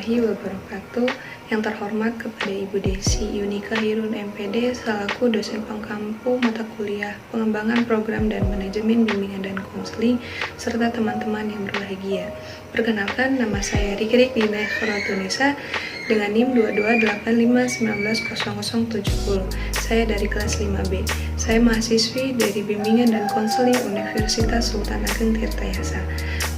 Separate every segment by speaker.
Speaker 1: warahmatullahi wabarakatuh. Yang terhormat kepada Ibu Desi Yunika Hirun MPD selaku dosen Pangkampu mata kuliah Pengembangan Program dan Manajemen Bimbingan dan Konseling serta teman-teman yang berbahagia. Perkenalkan, nama saya Rikrik Dina Khorotunisa dengan NIM 2285190070. Saya dari kelas 5B. Saya mahasiswi dari Bimbingan dan Konseling Universitas Sultan Ageng Tirtayasa.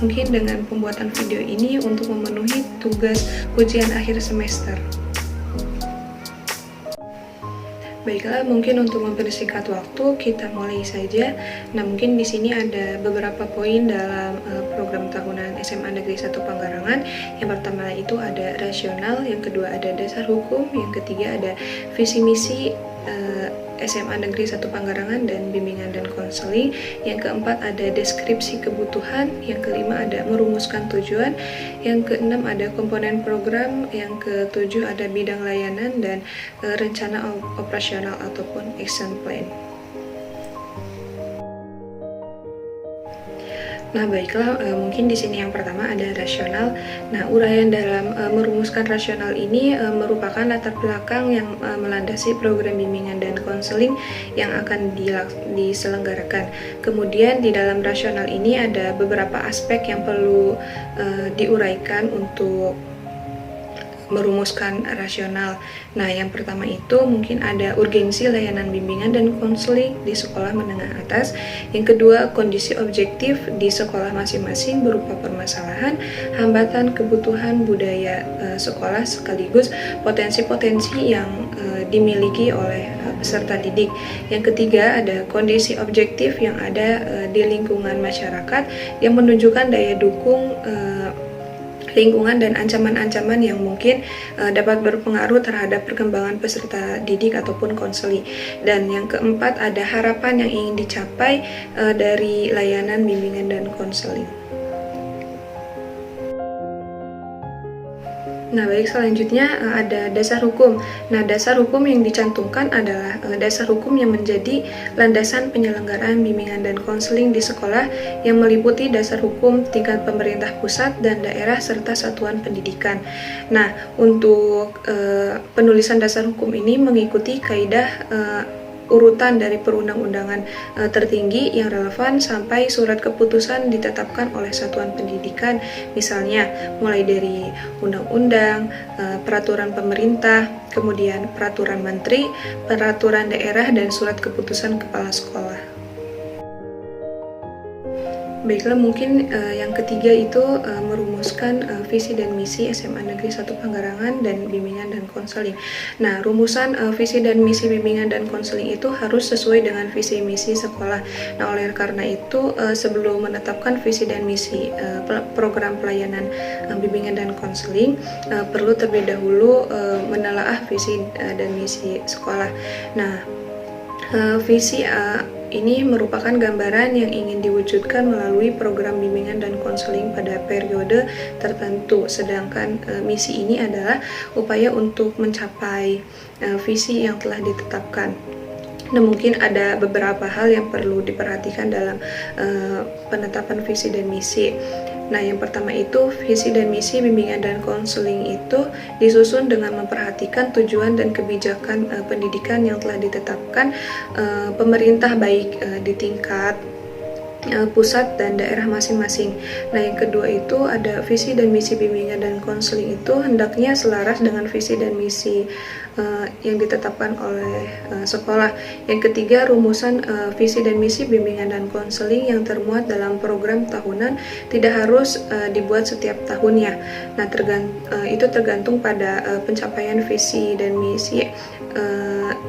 Speaker 1: Mungkin dengan pembuatan video ini untuk memenuhi tugas ujian akhir semester. Baiklah, mungkin untuk mempersingkat waktu kita mulai saja. Nah, mungkin di sini ada beberapa poin dalam program tahunan SMA Negeri 1 Panggarangan. Yang pertama itu ada rasional, yang kedua ada dasar hukum, yang ketiga ada visi misi SMA Negeri 1 Panggarangan dan Bimbingan dan Konseling. Yang keempat ada deskripsi kebutuhan, yang kelima ada merumuskan tujuan, yang keenam ada komponen program, yang ketujuh ada bidang layanan dan rencana operasional ataupun action plan. Nah, baiklah, mungkin di sini yang pertama ada rasional. Nah, uraian dalam merumuskan rasional ini merupakan latar belakang yang melandasi program bimbingan dan konseling yang akan diselenggarakan. Kemudian di dalam rasional ini ada beberapa aspek yang perlu diuraikan untuk merumuskan rasional. Nah, yang pertama itu mungkin ada urgensi layanan bimbingan dan konseling di sekolah menengah atas. Yang kedua, kondisi objektif di sekolah masing-masing berupa permasalahan, hambatan, kebutuhan budaya sekolah sekaligus potensi-potensi yang dimiliki oleh peserta didik. Yang ketiga, ada kondisi objektif yang ada di lingkungan masyarakat yang menunjukkan daya dukung lingkungan dan ancaman-ancaman yang mungkin dapat berpengaruh terhadap perkembangan peserta didik ataupun konseling. Dan yang keempat ada harapan yang ingin dicapai dari layanan bimbingan dan konseling. Nah, baik, selanjutnya ada dasar hukum. Nah, dasar hukum yang dicantumkan adalah dasar hukum yang menjadi landasan penyelenggaraan bimbingan dan konseling di sekolah yang meliputi dasar hukum tingkat pemerintah pusat dan daerah serta satuan pendidikan. Nah, untuk penulisan dasar hukum ini mengikuti kaidah urutan dari perundang-undangan tertinggi yang relevan sampai surat keputusan ditetapkan oleh satuan pendidikan, misalnya mulai dari undang-undang, peraturan pemerintah, kemudian peraturan menteri, peraturan daerah, dan surat keputusan kepala sekolah. Baiklah, mungkin yang ketiga itu merumuskan visi dan misi SMA Negeri 1 Panggarangan dan Bimbingan dan Konseling. Nah, rumusan visi dan misi bimbingan dan konseling itu harus sesuai dengan visi misi sekolah. Nah, oleh karena itu sebelum menetapkan visi dan misi program pelayanan bimbingan dan konseling perlu terlebih dahulu menelaah visi dan misi sekolah. Nah, visi ini merupakan gambaran yang ingin diwujudkan melalui program bimbingan dan konseling pada periode tertentu, sedangkan misi ini adalah upaya untuk mencapai visi yang telah ditetapkan. Nah, mungkin ada beberapa hal yang perlu diperhatikan dalam penetapan visi dan misi. Nah, yang pertama itu visi dan misi bimbingan dan konseling itu disusun dengan memperhatikan tujuan dan kebijakan pendidikan yang telah ditetapkan pemerintah baik di tingkat pusat dan daerah masing-masing. Nah, yang kedua itu ada visi dan misi bimbingan dan konseling itu hendaknya selaras dengan visi dan misi yang ditetapkan oleh sekolah. Yang ketiga, rumusan visi dan misi bimbingan dan konseling yang termuat dalam program tahunan tidak harus dibuat setiap tahunnya. Nah, itu tergantung pada pencapaian visi dan misi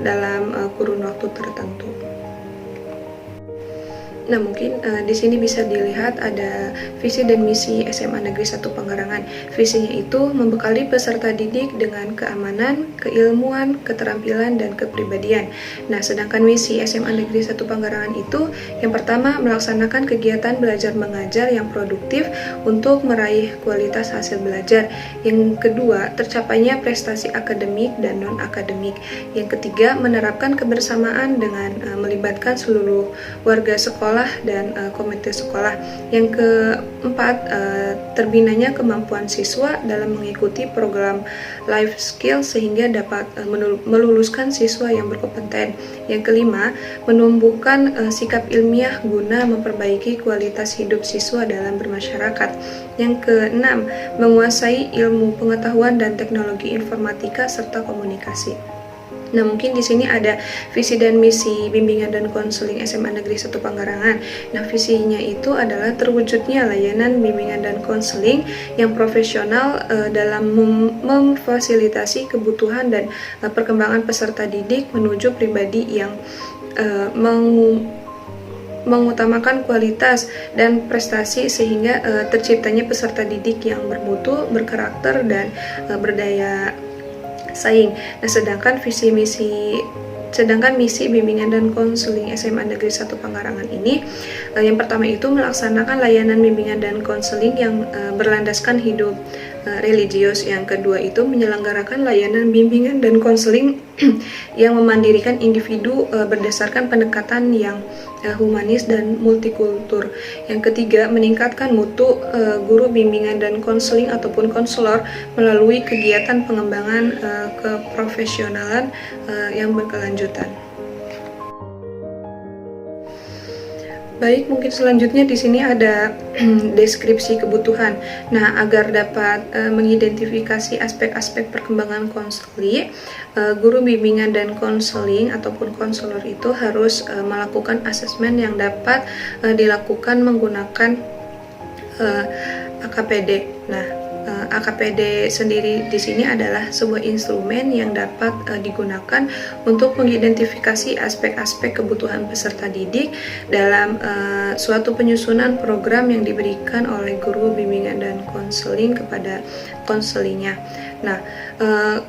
Speaker 1: dalam kurun waktu tertentu. Nah, mungkin di sini bisa dilihat ada visi dan misi SMA Negeri 1 Panggarangan. Visinya itu membekali peserta didik dengan keamanan, keilmuan, keterampilan, dan kepribadian. Nah, sedangkan misi SMA Negeri 1 Panggarangan itu yang pertama melaksanakan kegiatan belajar mengajar yang produktif untuk meraih kualitas hasil belajar. Yang kedua, tercapainya prestasi akademik dan non-akademik. Yang ketiga, menerapkan kebersamaan dengan melibatkan seluruh warga sekolah sekolah dan komite sekolah. Yang keempat, terbinanya kemampuan siswa dalam mengikuti program life skill sehingga dapat meluluskan siswa yang berkompeten. Yang kelima, menumbuhkan sikap ilmiah guna memperbaiki kualitas hidup siswa dalam bermasyarakat. Yang keenam, menguasai ilmu pengetahuan dan teknologi informatika serta komunikasi. Nah, mungkin di sini ada visi dan misi bimbingan dan konseling SMA Negeri 1 Panggarangan. Nah, visinya itu adalah terwujudnya layanan bimbingan dan konseling yang profesional dalam memfasilitasi kebutuhan dan perkembangan peserta didik menuju pribadi yang mengutamakan kualitas dan prestasi sehingga terciptanya peserta didik yang bermutu, berkarakter, dan berdaya saing. Nah, sedangkan misi bimbingan dan konseling SMA Negeri 1 Panggarangan ini yang pertama itu melaksanakan layanan bimbingan dan konseling yang berlandaskan hidup religius. Yang kedua itu menyelenggarakan layanan bimbingan dan konseling yang memandirikan individu berdasarkan pendekatan yang humanis dan multikultur. Yang ketiga, meningkatkan mutu guru bimbingan dan konseling ataupun konselor melalui kegiatan pengembangan keprofesionalan yang berkelanjutan. Baik, mungkin selanjutnya di sini ada deskripsi kebutuhan. Nah, agar dapat mengidentifikasi aspek-aspek perkembangan konseling, guru bimbingan dan konseling ataupun konselor itu harus melakukan asesmen yang dapat dilakukan menggunakan AKPD. Nah, AKPD sendiri di sini adalah sebuah instrumen yang dapat digunakan untuk mengidentifikasi aspek-aspek kebutuhan peserta didik dalam suatu penyusunan program yang diberikan oleh guru bimbingan dan konseling kepada konselingnya. Nah,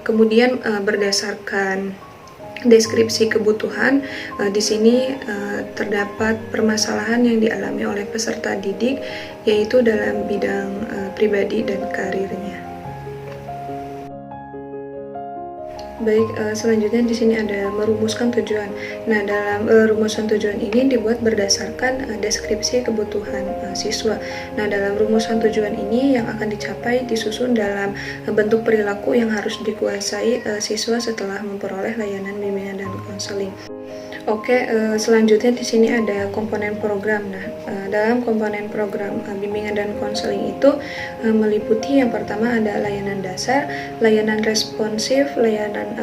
Speaker 1: kemudian berdasarkan deskripsi kebutuhan, di sini terdapat permasalahan yang dialami oleh peserta didik, yaitu dalam bidang pribadi dan karirnya. Baik, selanjutnya di sini ada merumuskan tujuan. Nah, dalam rumusan tujuan ini dibuat berdasarkan deskripsi kebutuhan siswa. Nah, dalam rumusan tujuan ini yang akan dicapai disusun dalam bentuk perilaku yang harus dikuasai siswa setelah memperoleh layanan bimbingan dan konseling. Oke, selanjutnya di sini ada komponen program. Nah, dalam komponen program bimbingan dan konseling itu meliputi yang pertama ada layanan dasar, layanan responsif, layanan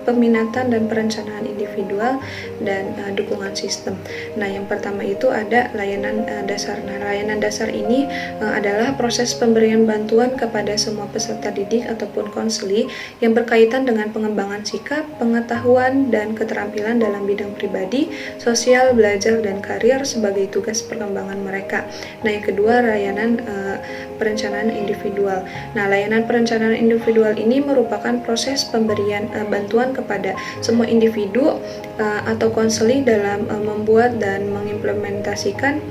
Speaker 1: peminatan dan perencanaan individual, dan dukungan sistem. Nah, yang pertama itu ada layanan dasar. Nah, layanan dasar ini adalah proses pemberian bantuan kepada semua peserta didik ataupun konseli yang berkaitan dengan pengembangan sikap, pengetahuan, dan keterampilan dalam bidang pribadi, sosial, belajar, dan karir sebagai tugas perkembangan mereka. Nah, yang kedua layanan perencanaan individual. Nah, layanan perencanaan individual ini merupakan proses pemberian bantuan kepada semua individu atau konseli dalam membuat dan mengimplementasikan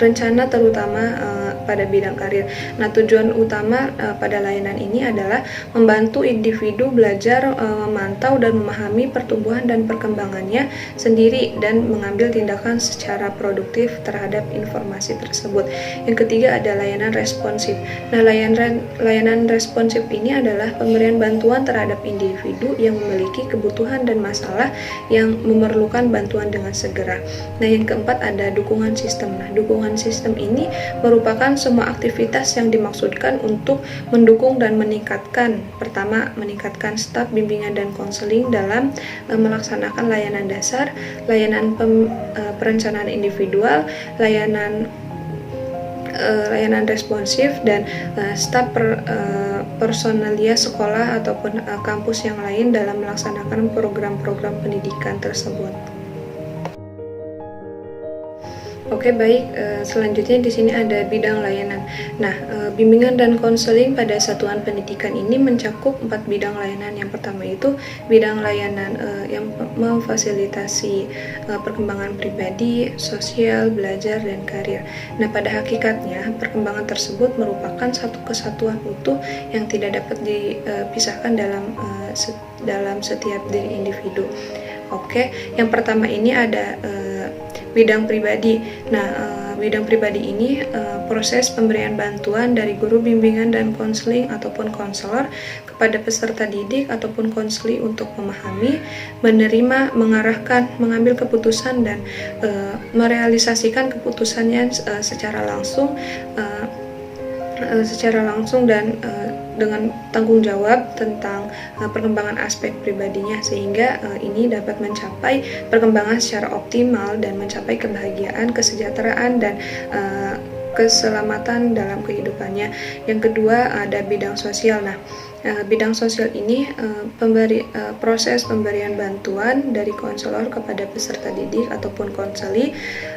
Speaker 1: rencana terutama pada bidang karir. Nah, tujuan utama pada layanan ini adalah membantu individu belajar memantau dan memahami pertumbuhan dan perkembangannya sendiri dan mengambil tindakan secara produktif terhadap informasi tersebut. Yang ketiga ada layanan responsif. Nah, layanan responsif ini adalah pemberian bantuan terhadap individu yang memiliki kebutuhan dan masalah yang memerlukan bantuan dengan segera. Nah, yang keempat ada dukungan sistem. Nah, dukungan sistem ini merupakan semua aktivitas yang dimaksudkan untuk mendukung dan meningkatkan, pertama, meningkatkan staf bimbingan dan konseling dalam melaksanakan layanan dasar, layanan perencanaan individual, layanan responsif, dan staf personalia sekolah ataupun kampus yang lain dalam melaksanakan program-program pendidikan tersebut. Oke, baik. Selanjutnya di sini ada bidang layanan. Nah, bimbingan dan konseling pada satuan pendidikan ini mencakup 4 bidang layanan. Yang pertama itu bidang layanan yang memfasilitasi perkembangan pribadi, sosial, belajar, dan karir. Nah, pada hakikatnya perkembangan tersebut merupakan satu kesatuan utuh yang tidak dapat dipisahkan dalam setiap diri individu. Oke, yang pertama ini ada bidang pribadi. Nah, bidang pribadi ini proses pemberian bantuan dari guru bimbingan dan konseling ataupun konselor kepada peserta didik ataupun konseli untuk memahami, menerima, mengarahkan, mengambil keputusan dan merealisasikan keputusannya secara langsung dan dengan tanggung jawab tentang perkembangan aspek pribadinya, sehingga ini dapat mencapai perkembangan secara optimal dan mencapai kebahagiaan, kesejahteraan dan keselamatan dalam kehidupannya. Yang kedua ada bidang sosial. Nah, bidang sosial ini proses pemberian bantuan dari konselor kepada peserta didik ataupun konseli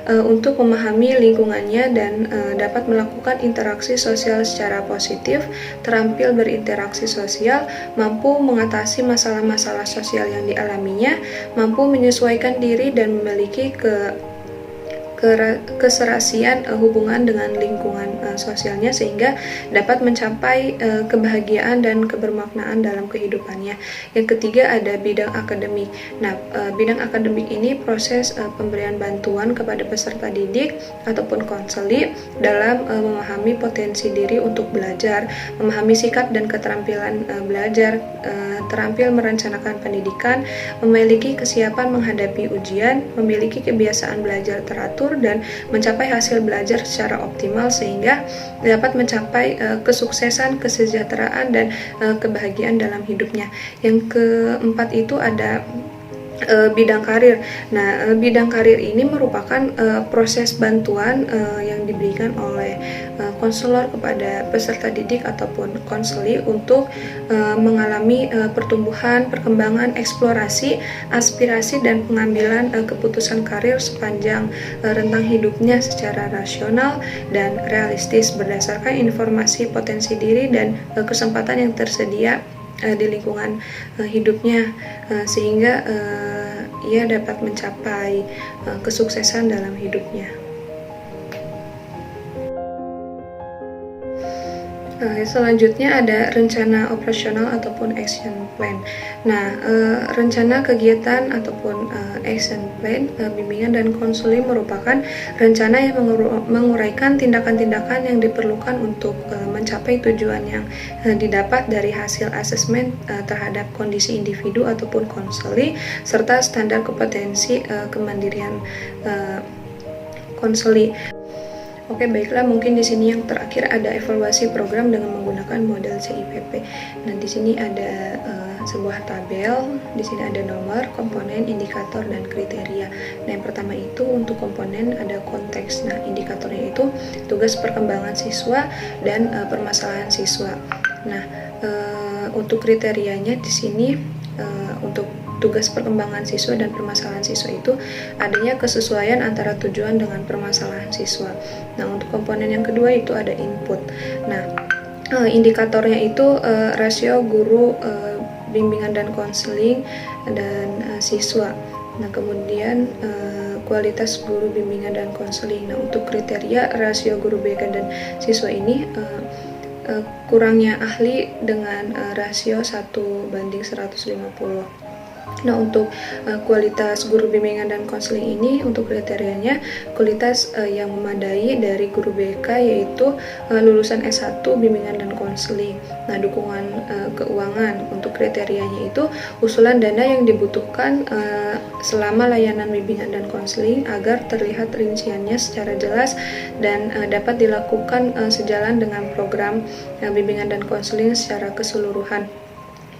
Speaker 1: untuk memahami lingkungannya dan dapat melakukan interaksi sosial secara positif, terampil berinteraksi sosial, mampu mengatasi masalah-masalah sosial yang dialaminya, mampu menyesuaikan diri dan memiliki keserasian hubungan dengan lingkungan sosialnya, sehingga dapat mencapai kebahagiaan dan kebermaknaan dalam kehidupannya. Yang ketiga ada bidang akademik. Nah, bidang akademik ini proses pemberian bantuan kepada peserta didik ataupun konseli dalam memahami potensi diri untuk belajar, memahami sikap dan keterampilan belajar, terampil merencanakan pendidikan, memiliki kesiapan menghadapi ujian, memiliki kebiasaan belajar teratur dan mencapai hasil belajar secara optimal sehingga dapat mencapai kesuksesan, kesejahteraan dan kebahagiaan dalam hidupnya. Yang keempat itu ada bidang karir. Nah, bidang karir ini merupakan proses bantuan yang diberikan oleh konselor kepada peserta didik ataupun konseli untuk mengalami pertumbuhan, perkembangan, eksplorasi, aspirasi dan pengambilan keputusan karir sepanjang rentang hidupnya secara rasional dan realistis berdasarkan informasi potensi diri dan kesempatan yang tersedia di lingkungan hidupnya, sehingga ia dapat mencapai kesuksesan dalam hidupnya. Selanjutnya ada rencana operasional ataupun action plan. Nah, rencana kegiatan ataupun action plan bimbingan dan konseling merupakan rencana yang menguraikan tindakan-tindakan yang diperlukan untuk mencapai tujuan yang didapat dari hasil asesmen terhadap kondisi individu ataupun konseli serta standar kompetensi kemandirian konseli. Oke, baiklah, mungkin di sini yang terakhir ada evaluasi program dengan menggunakan model CIPP. Nah, di sini ada sebuah tabel, di sini ada nomor, komponen, indikator, dan kriteria. Nah, yang pertama itu untuk komponen ada konteks. Nah, indikatornya itu tugas perkembangan siswa dan permasalahan siswa. Nah, untuk kriterianya di sini untuk tugas perkembangan siswa dan permasalahan siswa itu adanya kesesuaian antara tujuan dengan permasalahan siswa. Nah, untuk komponen yang kedua itu ada input. Nah, indikatornya itu rasio guru bimbingan dan konseling dan siswa. Nah, kemudian kualitas guru bimbingan dan konseling. Nah, untuk kriteria rasio guru BK dan siswa ini kurangnya ahli dengan rasio 1:150. Nah, untuk kualitas guru bimbingan dan konseling ini untuk kriterianya kualitas yang memadai dari guru BK yaitu lulusan S1 bimbingan dan konseling. Nah, dukungan keuangan untuk kriterianya itu usulan dana yang dibutuhkan selama layanan bimbingan dan konseling agar terlihat rinciannya secara jelas dan dapat dilakukan sejalan dengan program bimbingan dan konseling secara keseluruhan.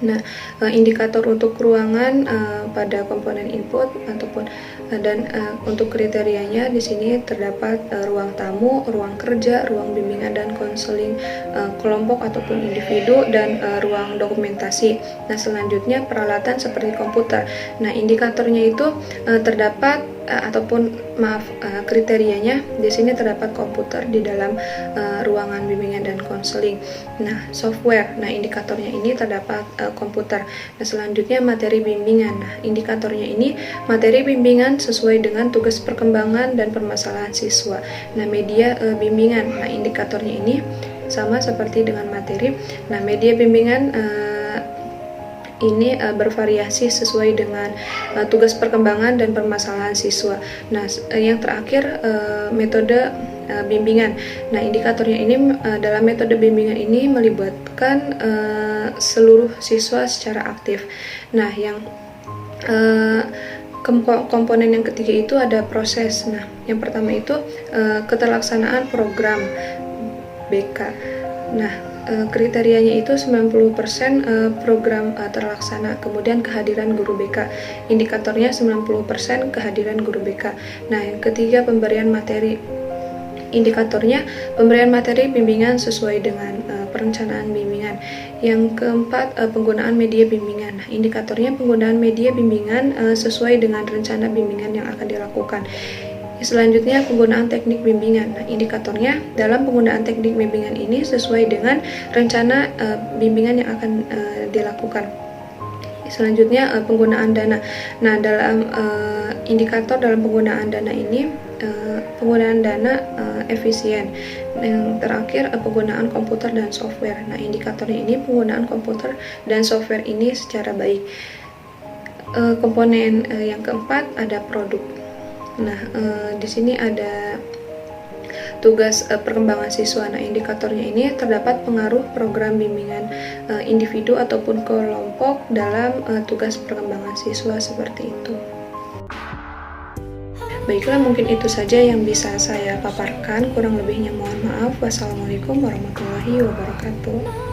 Speaker 1: Nah, indikator untuk ruangan pada komponen input ataupun dan untuk kriterianya di sini terdapat ruang tamu, ruang kerja, ruang bimbingan dan konseling kelompok ataupun individu dan ruang dokumentasi. Nah, selanjutnya peralatan seperti komputer. Nah, indikatornya itu terdapat kriterianya di sini terdapat komputer di dalam ruangan bimbingan dan konseling. Nah, software. Nah, indikatornya ini terdapat komputer. Nah, selanjutnya materi bimbingan. Nah, indikatornya ini materi bimbingan sesuai dengan tugas perkembangan dan permasalahan siswa. Nah, media bimbingan. Nah, indikatornya ini sama seperti dengan materi. Nah, media bimbingan ini bervariasi sesuai dengan tugas perkembangan dan permasalahan siswa. Nah, yang terakhir metode bimbingan. Nah, indikatornya ini dalam metode bimbingan ini melibatkan seluruh siswa secara aktif. Nah, yang komponen yang ketiga itu ada proses. Nah, yang pertama itu keterlaksanaan program BK. Nah, kriterianya itu 90% program terlaksana, kemudian kehadiran guru BK. Indikatornya 90% kehadiran guru BK. Nah, yang ketiga pemberian materi. Indikatornya pemberian materi bimbingan sesuai dengan perencanaan bimbingan. Yang keempat, penggunaan media bimbingan. Nah, indikatornya penggunaan media bimbingan sesuai dengan rencana bimbingan yang akan dilakukan. Selanjutnya, penggunaan teknik bimbingan. Nah, indikatornya dalam penggunaan teknik bimbingan ini sesuai dengan rencana bimbingan yang akan dilakukan. Selanjutnya, penggunaan dana. Nah, dalam indikator dalam penggunaan dana ini, penggunaan dana efisien. Yang terakhir, penggunaan komputer dan software. Nah, indikatornya ini penggunaan komputer dan software ini secara baik. Komponen yang keempat ada produk. Nah, di sini ada tugas perkembangan siswa. Nah, indikatornya ini terdapat pengaruh program bimbingan individu ataupun kelompok dalam tugas perkembangan siswa seperti itu. Baiklah, mungkin itu saja yang bisa saya paparkan. Kurang lebihnya mohon maaf. Wassalamualaikum warahmatullahi wabarakatuh.